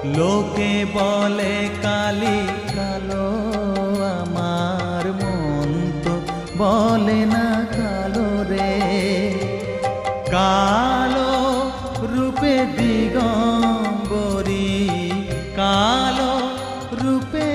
লোকে বলে কালি কালো, আমার মন তো বলে না কালো রে। কালো রূপে দিগম্বরী, কালো রূপে